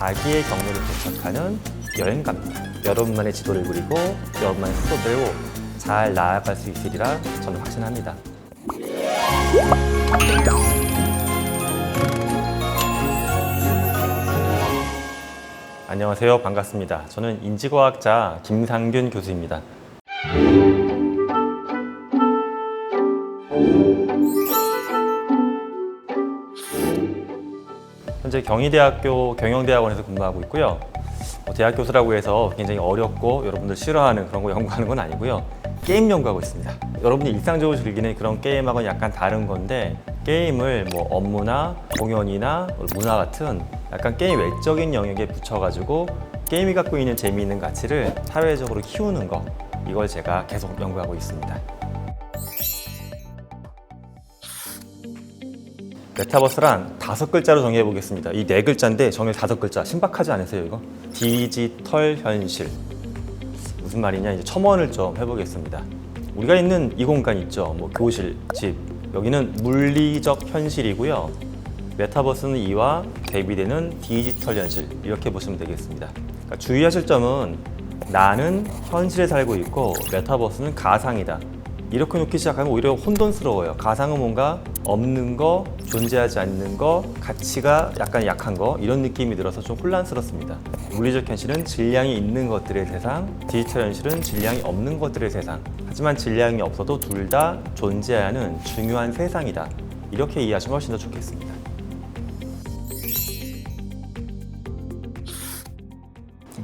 자기의 경로를 도착하는 여행가입니다. 여러분만의 지도를 그리고 여러분만의 속도대로 잘 나아갈 수 있으리라 저는 확신합니다. 안녕하세요. 반갑습니다. 저는 인지과학자 김상균 교수입니다. 현재 경희대학교 경영대학원에서 근무하고 있고요. 대학 교수라고 해서 굉장히 어렵고 여러분들 싫어하는 그런 거 연구하는 건 아니고요. 게임 연구하고 있습니다. 여러분이 일상적으로 즐기는 그런 게임하고는 약간 다른 건데, 게임을 뭐 업무나 공연이나 문화 같은 약간 게임 외적인 영역에 붙여가지고 게임이 갖고 있는 재미있는 가치를 사회적으로 키우는 거, 이걸 제가 계속 연구하고 있습니다. 메타버스란 5글자로 정의해 보겠습니다. 이 4글자인데 정의 5글자. 신박하지 않으세요, 이거? 디지털 현실. 무슨 말이냐, 이제 첨언을 좀 해보겠습니다. 우리가 있는 이 공간 있죠. 뭐 교실, 집. 여기는 물리적 현실이고요. 메타버스는 이와 대비되는 디지털 현실. 이렇게 보시면 되겠습니다. 그러니까 주의하실 점은 나는 현실에 살고 있고 메타버스는 가상이다. 이렇게 놓기 시작하면 오히려 혼돈스러워요. 가상은 뭔가 없는 거, 존재하지 않는 거, 가치가 약간 약한 거, 이런 느낌이 들어서 좀 혼란스럽습니다. 물리적 현실은 질량이 있는 것들의 세상, 디지털 현실은 질량이 없는 것들의 세상. 하지만 질량이 없어도 둘 다 존재하는 중요한 세상이다. 이렇게 이해하시면 훨씬 더 좋겠습니다.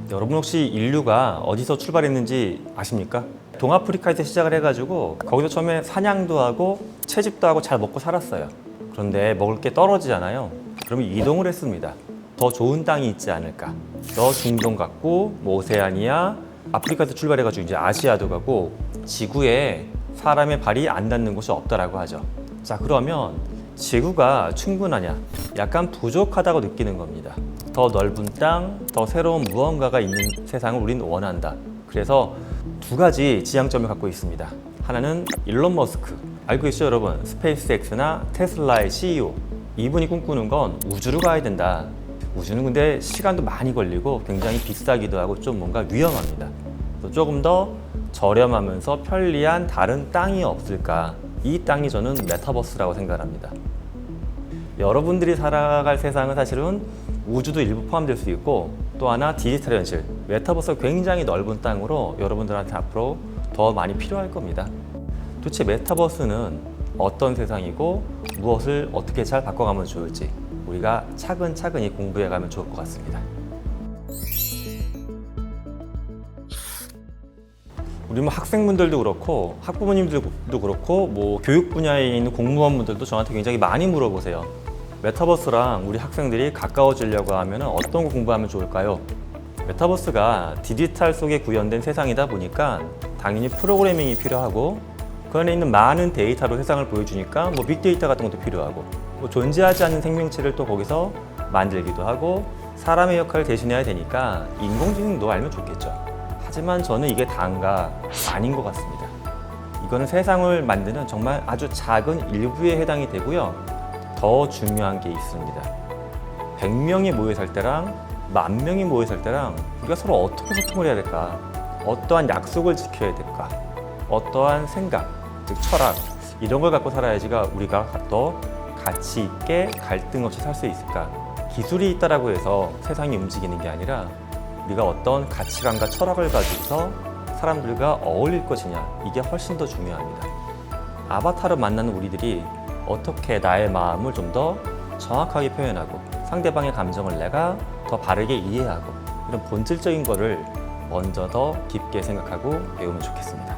여러분 혹시 인류가 어디서 출발했는지 아십니까? 동아프리카에서 시작을 해가지고 거기서 처음에 사냥도 하고 채집도 하고 잘 먹고 살았어요. 그런데 먹을 게 떨어지잖아요. 그러면 이동을 했습니다. 더 좋은 땅이 있지 않을까. 더 중동 갔고 뭐 오세아니아, 아프리카에서 출발해가지고 이제 아시아도 가고 지구에 사람의 발이 안 닿는 곳이 없다라고 하죠. 자, 그러면 지구가 충분하냐? 약간 부족하다고 느끼는 겁니다. 더 넓은 땅, 더 새로운 무언가가 있는 세상을 우리는 원한다. 그래서 2가지 지향점을 갖고 있습니다. 하나는 일론 머스크. 알고 계시죠, 여러분? 스페이스X나 테슬라의 CEO. 이분이 꿈꾸는 건 우주로 가야 된다. 우주는 근데 시간도 많이 걸리고 굉장히 비싸기도 하고 좀 뭔가 위험합니다. 그래서 조금 더 저렴하면서 편리한 다른 땅이 없을까? 이 땅이 저는 메타버스라고 생각합니다. 여러분들이 살아갈 세상은 사실은 우주도 일부 포함될 수 있고, 또 하나 디지털 현실, 메타버스가 굉장히 넓은 땅으로 여러분들한테 앞으로 더 많이 필요할 겁니다. 도대체 메타버스는 어떤 세상이고 무엇을 어떻게 잘 바꿔가면 좋을지 우리가 차근차근히 공부해가면 좋을 것 같습니다. 우리 뭐 학생분들도 그렇고 학부모님들도 그렇고 뭐 교육 분야에 있는 공무원분들도 저한테 굉장히 많이 물어보세요. 메타버스랑 우리 학생들이 가까워지려고 하면 어떤 거 공부하면 좋을까요? 메타버스가 디지털 속에 구현된 세상이다 보니까 당연히 프로그래밍이 필요하고, 그 안에 있는 많은 데이터로 세상을 보여주니까 뭐 빅데이터 같은 것도 필요하고, 뭐 존재하지 않는 생명체를 또 거기서 만들기도 하고, 사람의 역할을 대신해야 되니까 인공지능도 알면 좋겠죠. 하지만 저는 이게 다인가 아닌 것 같습니다. 이거는 세상을 만드는 정말 아주 작은 일부에 해당이 되고요. 더 중요한 게 있습니다. 100명이 모여 살 때랑 10,000명이 모여 살 때랑 우리가 서로 어떻게 소통을 해야 될까? 어떠한 약속을 지켜야 될까? 어떠한 생각, 즉 철학, 이런 걸 갖고 살아야지가 우리가 더 가치 있게 갈등 없이 살 수 있을까? 기술이 있다라고 해서 세상이 움직이는 게 아니라 우리가 어떤 가치관과 철학을 가지고서 사람들과 어울릴 것이냐, 이게 훨씬 더 중요합니다. 아바타를 만나는 우리들이 어떻게 나의 마음을 좀 더 정확하게 표현하고 상대방의 감정을 내가 더 바르게 이해하고, 이런 본질적인 거를 먼저 더 깊게 생각하고 배우면 좋겠습니다.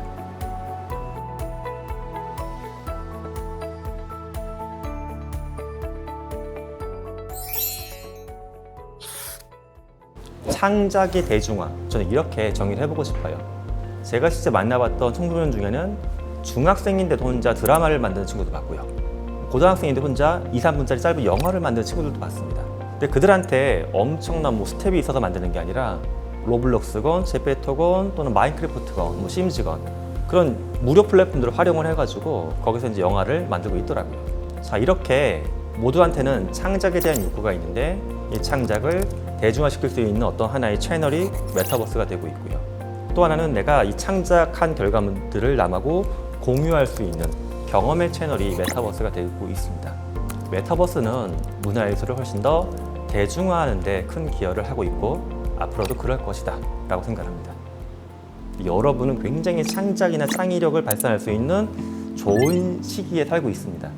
창작의 대중화, 저는 이렇게 정의를 해보고 싶어요. 제가 실제 만나봤던 청소년 중에는 중학생인데도 혼자 드라마를 만드는 친구도 봤고요. 고등학생인데 혼자 2-3분짜리 짧은 영화를 만드는 친구들도 봤습니다. 근데 그들한테 엄청난 뭐 스텝이 있어서 만드는 게 아니라 로블록스건, 제페토건, 또는 마인크래프트건, 뭐 심즈건, 그런 무료 플랫폼들을 활용을 해가지고 거기서 이제 영화를 만들고 있더라고요. 자, 이렇게 모두한테는 창작에 대한 욕구가 있는데 이 창작을 대중화시킬 수 있는 어떤 하나의 채널이 메타버스가 되고 있고요. 또 하나는 내가 이 창작한 결과물들을 남하고 공유할 수 있는 경험의 채널이 메타버스가 되고 있습니다. 메타버스는 문화예술을 훨씬 더 대중화하는 데 큰 기여를 하고 있고 앞으로도 그럴 것이다 라고 생각합니다. 여러분은 굉장히 창작이나 창의력을 발산할 수 있는 좋은 시기에 살고 있습니다.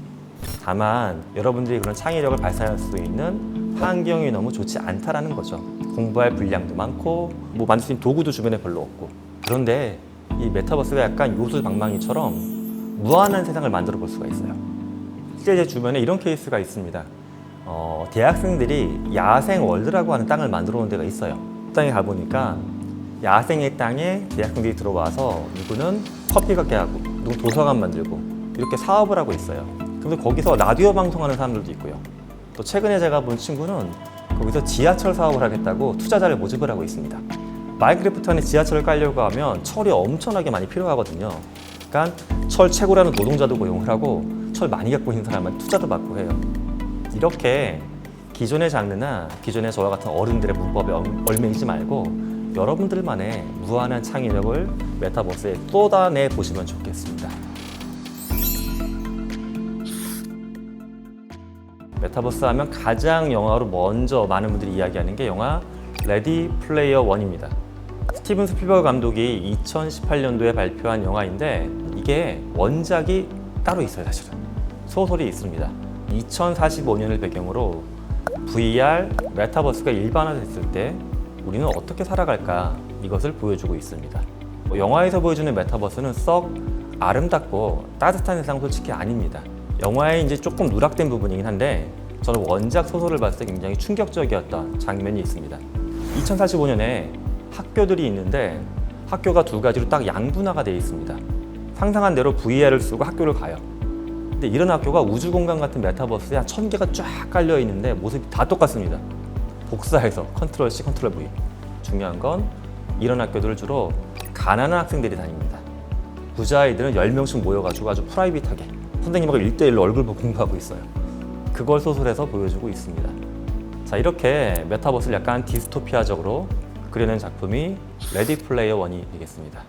다만 여러분들이 그런 창의력을 발산할 수 있는 환경이 너무 좋지 않다라는 거죠. 공부할 분량도 많고 뭐 만들 수 있는 도구도 주변에 별로 없고. 그런데 이 메타버스가 약간 요술방망이처럼 무한한 세상을 만들어 볼 수가 있어요. 실제 제 주변에 이런 케이스가 있습니다. 대학생들이 야생 월드라고 하는 땅을 만들어 놓은 데가 있어요. 그 땅에 가보니까 야생의 땅에 대학생들이 들어와서 누구는 커피 가게 하고 누구는 도서관 만들고 이렇게 사업을 하고 있어요. 그런데 거기서 라디오 방송하는 사람들도 있고요. 또 최근에 제가 본 친구는 거기서 지하철 사업을 하겠다고 투자자를 모집을 하고 있습니다. 마인크래프트 안에 지하철을 깔려고 하면 철이 엄청나게 많이 필요하거든요. 그러니까 철 채굴하는 노동자도 고용을 하고 철 많이 갖고 있는 사람은 투자도 받고 해요. 이렇게 기존의 장르나 기존의 저와 같은 어른들의 문법에 얽매이지 말고 여러분들만의 무한한 창의력을 메타버스에 쏟아내 보시면 좋겠습니다. 메타버스 하면 가장 영화로 먼저 많은 분들이 이야기하는 게 영화 레디 플레이어 원입니다. 스티븐 스필버그 감독이 2018년도에 발표한 영화인데 이게 원작이 따로 있어요. 사실은 소설이 있습니다. 2045년을 배경으로 VR, 메타버스가 일반화됐을 때 우리는 어떻게 살아갈까 이것을 보여주고 있습니다. 영화에서 보여주는 메타버스는 썩 아름답고 따뜻한 세상은 솔직히 아닙니다. 영화에 이제 조금 누락된 부분이긴 한데 저는 원작 소설을 봤을 때 굉장히 충격적이었던 장면이 있습니다. 2045년에 학교들이 있는데 학교가 두 가지로 딱 양분화가 되어 있습니다. 상상한 대로 VR을 쓰고 학교를 가요. 근데 이런 학교가 우주공간 같은 메타버스에 한 1000개가 쫙 깔려 있는데 모습이 다 똑같습니다. 복사해서 컨트롤 C, 컨트롤 V. 중요한 건 이런 학교들을 주로 가난한 학생들이 다닙니다. 부자 아이들은 10명씩 모여가지고 아주 프라이빗하게 선생님하고 1대1로 얼굴 보고 공부하고 있어요. 그걸 소설에서 보여주고 있습니다. 자, 이렇게 메타버스를 약간 디스토피아적으로 그려낸 작품이 레디 플레이어 원이 되겠습니다.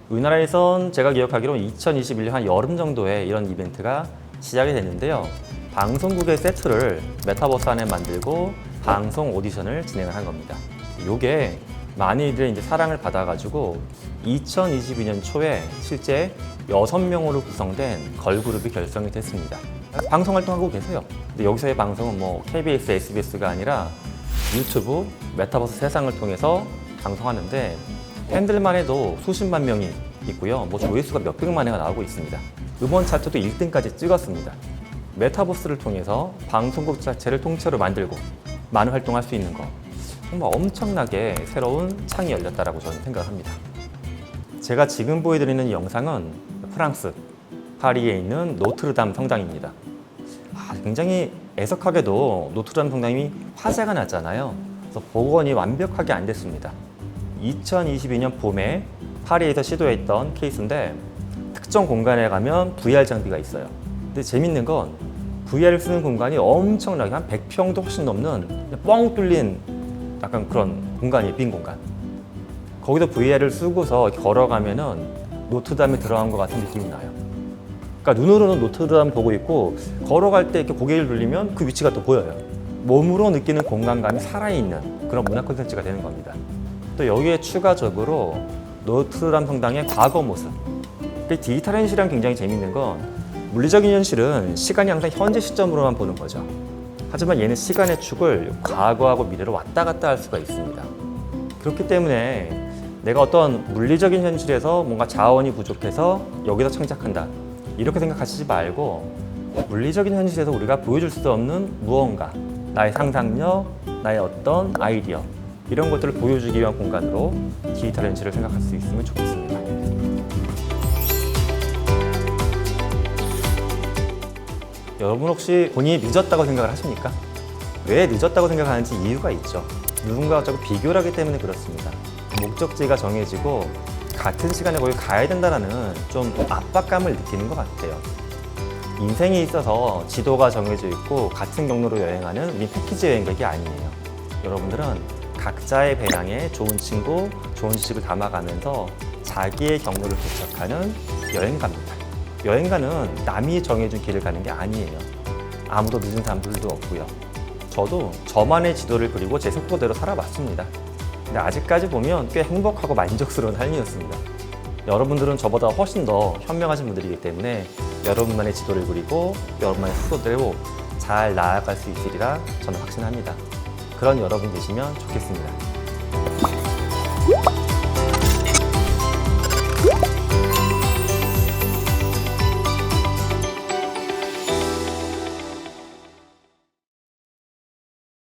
우리나라에선 제가 기억하기로 2021년 한 여름 정도에 이런 이벤트가 시작이 됐는데요. 방송국의 세트를 메타버스 안에 만들고 방송 오디션을 진행을 한 겁니다. 이게 많이들 이제 사랑을 받아가지고 2022년 초에 실제 6명으로 구성된 걸그룹이 결성이 됐습니다. 방송 활동하고 계세요. 근데 여기서의 방송은 뭐 KBS, SBS가 아니라 유튜브, 메타버스 세상을 통해서 방송하는데 팬들만 해도 수십만 명이 있고요. 뭐 조회수가 몇백만 회가 나오고 있습니다. 음원 차트도 1등까지 찍었습니다. 메타버스를 통해서 방송국 자체를 통째로 만들고 많은 활동할 수 있는 거 정말 엄청나게 새로운 창이 열렸다라고 저는 생각합니다. 제가 지금 보여드리는 영상은 프랑스 파리에 있는 노트르담 성당입니다. 굉장히 애석하게도 노트르담 성당이 화재가 났잖아요. 그래서 복원이 완벽하게 안 됐습니다. 2022년 봄에 파리에서 시도했던 케이스인데 특정 공간에 가면 VR 장비가 있어요. 근데 재밌는 건 VR을 쓰는 공간이 엄청나게 한 100평도 훨씬 넘는 뻥 뚫린 약간 그런 공간이에요. 빈 공간. 거기서 VR을 쓰고서 걸어가면은 노트르담에 들어간 것 같은 느낌이 나요. 그러니까 눈으로는 노트르담 보고 있고 걸어갈 때 이렇게 고개를 돌리면 그 위치가 또 보여요. 몸으로 느끼는 공간감이 살아있는 그런 문화 콘텐츠가 되는 겁니다. 또 여기에 추가적으로 노트르담 성당의 과거 모습. 디지털 현실이랑 굉장히 재밌는 건 물리적인 현실은 시간이 항상 현재 시점으로만 보는 거죠. 하지만 얘는 시간의 축을 과거하고 미래로 왔다 갔다 할 수가 있습니다. 그렇기 때문에 내가 어떤 물리적인 현실에서 뭔가 자원이 부족해서 여기서 창작한다. 이렇게 생각하시지 말고 물리적인 현실에서 우리가 보여줄 수 없는 무언가, 나의 상상력, 나의 어떤 아이디어 이런 것들을 보여주기 위한 공간으로 디지털 현실을 생각할 수 있으면 좋겠습니다. 여러분 혹시 본인이 늦었다고 생각을 하십니까? 왜 늦었다고 생각하는지 이유가 있죠. 누군가와 자꾸 비교를 하기 때문에 그렇습니다. 목적지가 정해지고 같은 시간에 거기 가야 된다는 좀 압박감을 느끼는 것 같아요. 인생에 있어서 지도가 정해져 있고 같은 경로로 여행하는 우리 패키지 여행객이 아니에요. 여러분들은 각자의 배낭에 좋은 친구, 좋은 지식을 담아가면서 자기의 경로를 개척하는 여행가입니다. 여행가는 남이 정해준 길을 가는 게 아니에요. 아무도 늦은 사람들도 없고요. 저도 저만의 지도를 그리고 제 속도대로 살아봤습니다. 근데 아직까지 보면 꽤 행복하고 만족스러운 삶이었습니다. 여러분들은 저보다 훨씬 더 현명하신 분들이기 때문에 여러분만의 지도를 그리고 여러분만의 속도대로 잘 나아갈 수 있으리라 저는 확신합니다. 그런 여러분이 되시면 좋겠습니다.